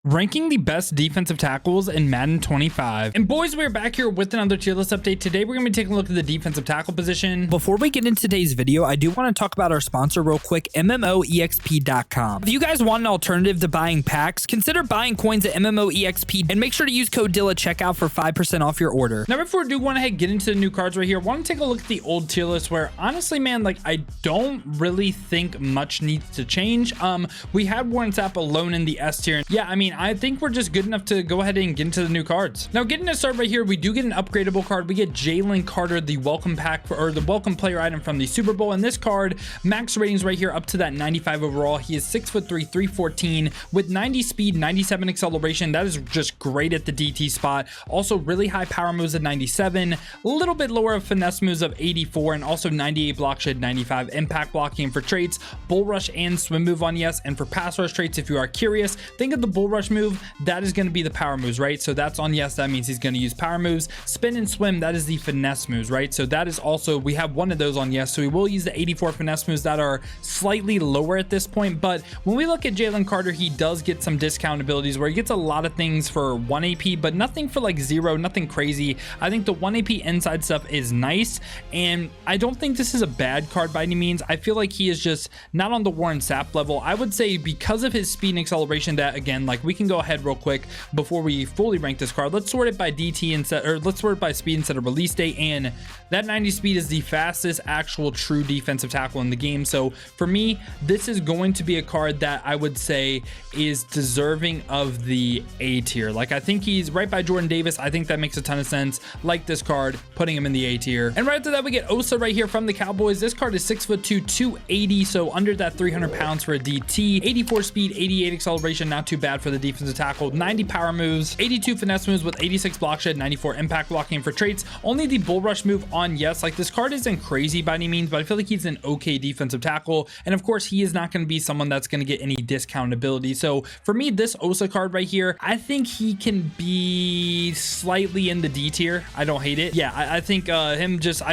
Ranking the best defensive tackles in Madden 25. And boys, we're back here with another tier list update. Today, we're going to be taking a look at the defensive tackle position. Before we get into today's video, I do want to talk about our sponsor real quick, MMOEXP.com. If you guys want an alternative to buying packs, consider buying coins at MMOEXP and make sure to use code DILL at checkout for 5% off your order. Now, before we do go ahead and get into the new cards right here, I want to take a look at the old tier list where honestly, man, like I don't really think much needs to change. We had Warren Sapp alone in the S tier. Yeah, I mean, I think we're just good enough to go ahead and get into the new cards. Now, getting to start right here, we do get an upgradable card. We get Jalen Carter, the welcome pack or the welcome player item from the Super Bowl. And this card, max ratings right here up to that 95 overall. He is 6'3", 314 with 90 speed, 97 acceleration. That is just great at the DT spot. Also really high power moves at 97, a little bit lower of finesse moves of 84, and also 98 block shed, 95 impact blocking. For traits, bull rush and swim move on yes. And for pass rush traits, if you are curious, think of the bull rush move. That is going to be the power moves, right? So that's on yes. That means he's going to use power moves. Spin and swim, that is the finesse moves, right? So that is also, we have one of those on yes. So we will use the 84 finesse moves that are slightly lower at this point. But when we look at Jalen Carter, he does get some discount abilities where he gets a lot of things for 1 AP, but nothing for like 0, nothing crazy. I think the 1 AP inside stuff is nice, and I don't think this is a bad card by any means. I feel like he is just not on the Warren Sapp level. I would say because of his speed and acceleration, that again, like we can go ahead real quick before we fully rank this card. Let's sort it by DT instead, or let's sort it by speed instead of release date. And that 90 speed is the fastest actual true defensive tackle in the game. So for me, this is going to be a card that I would say is deserving of the A tier. Like I think he's right by Jordan Davis. I think that makes a ton of sense. Like this card, putting him in the A tier. And right after that, we get Osa right here from the Cowboys. This card is 6'2", 280, so under that 300 pounds for a DT. 84 speed, 88 acceleration, not too bad for the defensive tackle. 90 power moves, 82 finesse moves with 86 block shed, 94 impact blocking. For traits, only the bull rush move on yes. Like this card isn't crazy by any means, but I feel like he's an okay defensive tackle. And of course, he is not going to be someone that's going to get any discount ability. So for me, this Osa card right here, I think he can be slightly in the D tier. I don't hate it. Yeah, I think I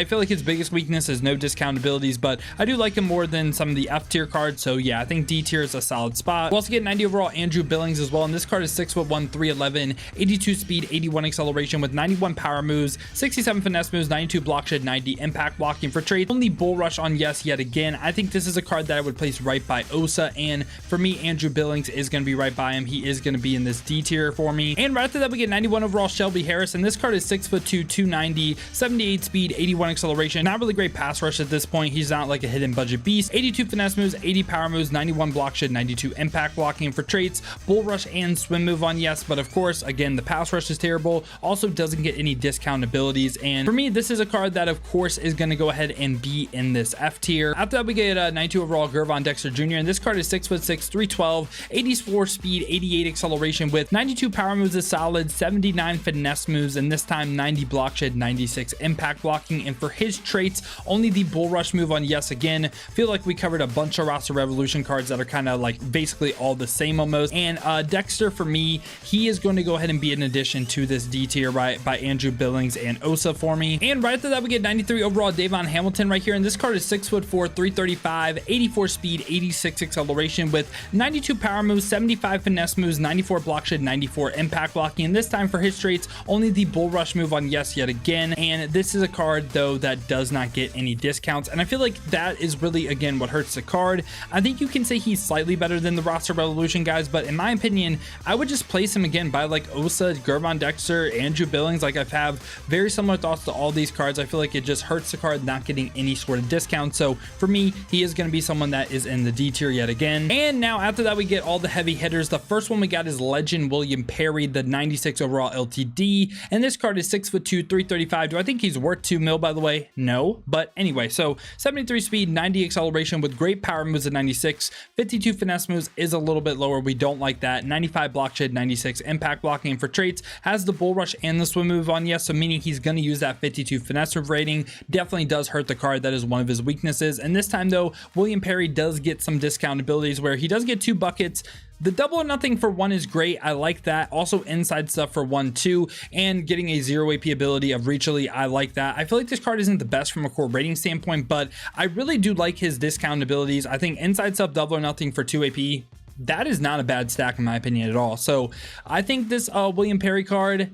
feel like his biggest weakness is no discount abilities, but I do like him more than some of the F tier cards. So yeah, I think D tier is a solid spot. We'll also get 90 overall Andrew Billings as well. And this card is 6'1", 311, 82 speed, 81 acceleration with 91 power moves, 67 finesse moves, 92 block shed, 90 impact blocking. For traits, only bull rush on yes yet again. I think this is a card that I would place right by Osa, and for me, Andrew Billings is going to be right by him. He is going to be in this D tier for me. And right after that, we get 91 overall Shelby Harris, and this card is 6'2", 290, 78 speed, 81 acceleration. Not really great pass rush at this point. He's not like a hidden budget beast. 82 finesse moves, 80 power moves, 91 block shed, 92 impact blocking. For traits, bull rush and swim move on yes, but of course, again, the pass rush is terrible. Also doesn't get any discount abilities, and for me, this is a card that of course is going to go ahead and be in this F tier. After that, we get 92 overall Gervon Dexter Jr., and this card is 6'6", 312, 84 speed, 88 acceleration with 92 power moves is solid, 79 finesse moves, and this time 90 block shed, 96 impact blocking. And for his traits, only the bull rush move on yes again. Feel like we covered a bunch of roster revolution cards that are kind of like basically all the same almost. And Dexter, for me, he is going to go ahead and be an addition to this D tier by Andrew Billings and Osa for me. And right after that, we get 93 overall Davon Hamilton right here, and this card is 6'4", 335, 84 speed, 86 acceleration with 92 power moves, 75 finesse moves, 94 block shed, 94 impact blocking. And this time for his traits, only the bull rush move on yes yet again. And this is a card though that does not get any discounts, and I feel like that is really again what hurts the card. I think you can say he's slightly better than the roster revolution guys, but in my opinion, I would just place him again by like Osa, Gervon Dexter, Andrew Billings. Like I have very similar thoughts to all these cards. I feel like it just hurts the card not getting any sort of discount. So for me, he is going to be someone that is in the D tier yet again. And now after that, we get all the heavy hitters. The first one we got is Legend William Perry, the 96 overall LTD, and this card is 6'2", 335. Do I think he's worth 2 mil, by the way? No, but anyway, so 73 speed, 90 acceleration with great power moves at 96, 52 finesse moves is a little bit lower. We don't like that. 95 block shed, 96 impact blocking. For traits, has the bull rush and the swim move on yes, so meaning he's going to use that 52 finesse move rating. Definitely does hurt the card. That is one of his weaknesses. And this time though, William Perry does get some discount abilities where he does get 2 buckets. The double or nothing for 1 is great. I like that. Also inside stuff for 1 too, and getting a 0 AP ability of Reachly. I like that. I feel like this card isn't the best from a core rating standpoint, but I really do like his discount abilities. I think inside stuff double or nothing for 2 AP that is not a bad stack in my opinion at all. So I think this William Perry card,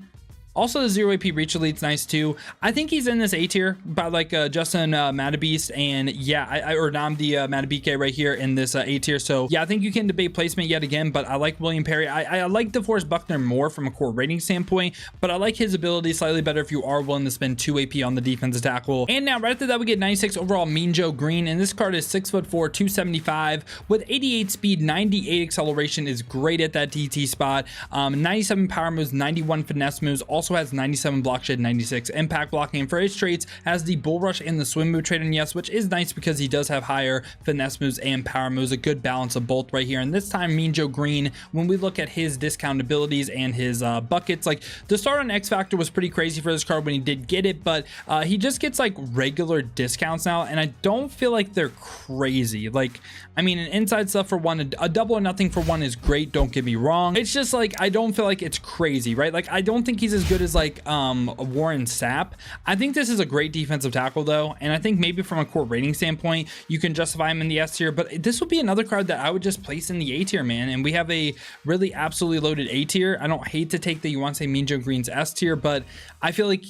also the 0 AP reach elite's nice too. I think he's in this A tier by like Justin Matabeast, and yeah, or Namdi Matabike right here in this A tier. So yeah, I think you can debate placement yet again, but I like William Perry. I like DeForest Buckner more from a core rating standpoint, but I like his ability slightly better if you are willing to spend 2 AP on the defensive tackle. And now right after that, we get 96 overall Mean Joe Greene, and this card is 6'4", 275 with 88 speed, 98 acceleration, is great at that DT spot. 97 power moves, 91 finesse moves. Also has 97 block shed, 96 impact blocking, and for his traits has the bull rush and the swim move trait on yes, which is nice because he does have higher finesse moves and power moves, a good balance of both right here. And this time Mean Joe Greene, when we look at his discount abilities and his buckets, like the start on X Factor was pretty crazy for this card when he did get it, but he just gets like regular discounts now, and I don't feel like they're crazy. Like, I mean, an inside stuff for one, a double or nothing for one is great, don't get me wrong. It's just like I don't feel like it's crazy, right? Like I don't think he's as good as like Warren Sapp. I think this is a great defensive tackle though, and I think maybe from a core rating standpoint you can justify him in the S tier, but this would be another card that I would just place in the A tier, man. And we have a really absolutely loaded A tier. I don't hate to take the Mean Joe Greene's S tier, but I feel like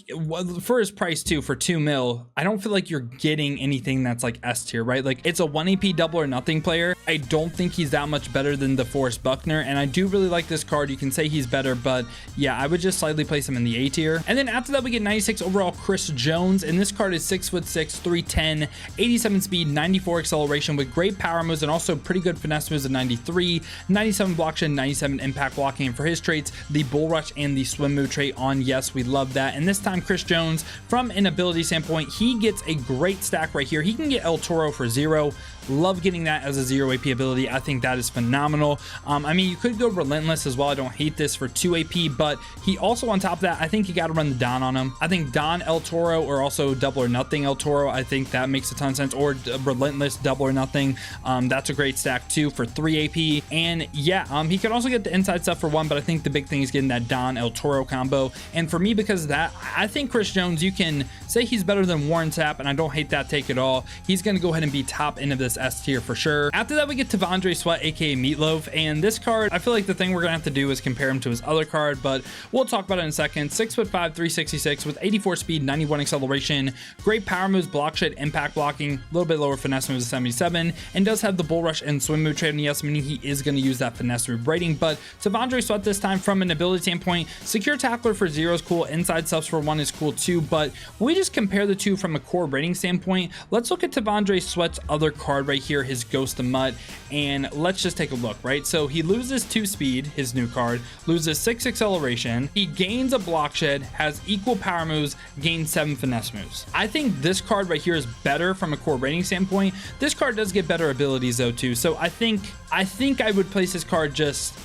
for his price too, for 2 mil, I don't feel like you're getting anything that's like S tier, right? Like it's a 1 AP double or nothing player. I don't think he's that much better than DeForest Buckner, and I do really like this card. You can say he's better, but yeah, I would just slightly place him in the A tier. And then after that, we get 96 overall Chris Jones, and this card is 6'6", 310, 87 speed, 94 acceleration with great power moves and also pretty good finesse moves of 93, 97 block shed, 97 impact blocking. And for his traits, the bull rush and the swim move trait on yes, we love that. And this time Chris Jones, from an ability standpoint, he gets a great stack right here. He can get El Toro for 0. Love getting that as a 0 AP ability. I think that is phenomenal. I mean, you could go Relentless as well. I don't hate this for 2 AP, but he also, on top of that, I think you got to run the Don on him. I think Don El Toro, or also double or nothing El Toro, I think that makes a ton of sense, or Relentless double or nothing. That's a great stack too for 3 AP. And yeah, he could also get the inside stuff for 1, but I think the big thing is getting that Don El Toro combo. And for me, because of that, I think Chris Jones, you can say he's better than Warren Sapp, and I don't hate that take at all. He's going to go ahead and be top end of this S tier for sure. After that, we get Tavondre Sweat, aka Meatloaf, and this card, I feel like the thing we're gonna have to do is compare him to his other card, but we'll talk about it in a second. 6'5", 366 with 84 speed, 91 acceleration, great power moves, block shed, impact blocking, a little bit lower finesse moves of 77, and does have the bull rush and swim move trait on yes, meaning he is going to use that finesse move rating. But Tavondre Sweat this time, from an ability standpoint, secure tackler for 0 is cool, inside subs for 1 is cool too, but when we just compare the two from a core rating standpoint, let's look at Tavondre Sweat's other card right here, his Ghost of Mutt, and let's just take a look, right? So he loses 2 speed, his new card, loses 6 acceleration, he gains a block shed, has equal power moves, gains 7 finesse moves. I think this card right here is better from a core rating standpoint. This card does get better abilities though too, so I think I would place this card just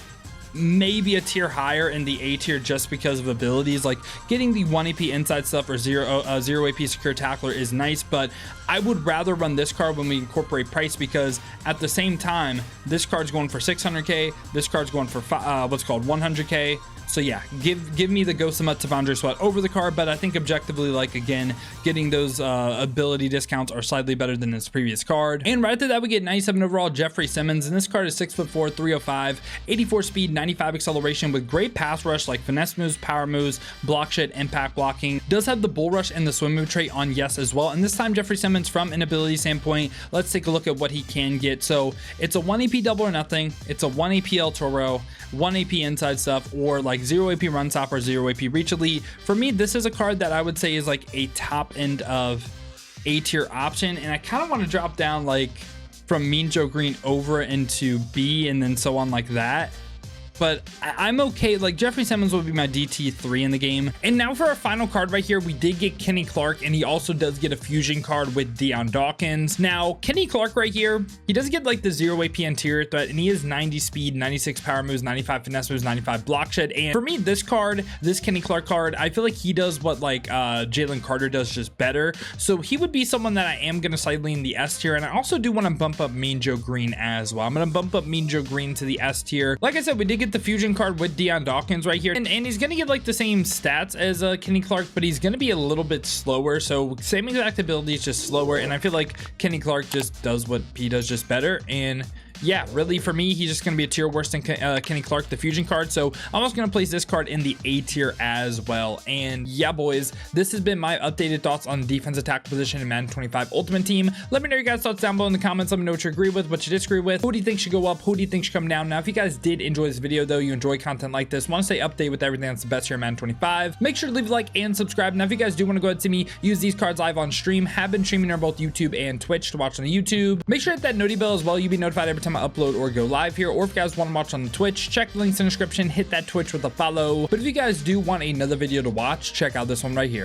maybe a tier higher in the A tier just because of abilities. Like getting the 1 AP inside stuff or 0 AP secure tackler is nice, but I would rather run this card when we incorporate price, because at the same time this card's going for 600k, this card's going for what's called 100k. So yeah, give me the Ghost of Mutt Tavondre Sweat over the card, but I think objectively, like again, getting those ability discounts are slightly better than this previous card. And right after that, we get 97 overall Jeffrey Simmons, and this card is 6'4", 305, 84 speed, 95 acceleration with great pass rush like finesse moves, power moves, block shed, impact blocking. Does have the bull rush and the swim move trait on yes as well. And this time Jeffrey Simmons, from an ability standpoint, let's take a look at what he can get. So it's a 1 AP double or nothing, it's a 1 AP El Toro, 1 AP inside stuff, or like 0 AP run stop or 0 AP reach elite. For me, this is a card that I would say is like a top end of A tier option, and I kind of want to drop down like from Mean Joe Greene over into B and then so on like that. But I'm okay. Like Jeffrey Simmons will be my DT3 in the game. And now for our final card right here, we did get Kenny Clark, and he also does get a fusion card with Deion Dawkins. Now, Kenny Clark right here, he does get like the 0 AP interior threat, and he is 90 speed, 96 power moves, 95 finesse moves, 95 block shed. And for me, this card, this Kenny Clark card, I feel like he does what like Jalen Carter does, just better. So he would be someone that I am going to slightly in the S tier. And I also do want to bump up Mean Joe Greene as well. I'm going to bump up Mean Joe Greene to the S tier. Like I said, we did get the fusion card with Deion Dawkins right here, and he's gonna get like the same stats as Kenny Clark, but he's gonna be a little bit slower. So same exact ability, it's just slower, and I feel like Kenny Clark just does what he does just better. And yeah, really for me, he's just going to be a tier worse than Kenny Clark, the fusion card. So I'm also going to place this card in the A tier as well. And yeah, boys, this has been my updated thoughts on the defensive tackle position in Madden 25 Ultimate Team. Let me know your guys' thoughts down below in the comments. Let me know what you agree with, what you disagree with. Who do you think should go up? Who do you think should come down? Now, if you guys did enjoy this video, though, you enjoy content like this, want to stay updated with everything that's the best here in Madden 25, make sure to leave a like and subscribe. Now, if you guys do want to go ahead and see me use these cards live on stream, have been streaming on both YouTube and Twitch to watch on the YouTube. Make sure to hit that noti bell as well. You'll be notified every time I upload or go live here. Or if you guys want to watch on the Twitch, check the links in the description, hit that Twitch with a follow. But if you guys do want another video to watch, check out this one right here.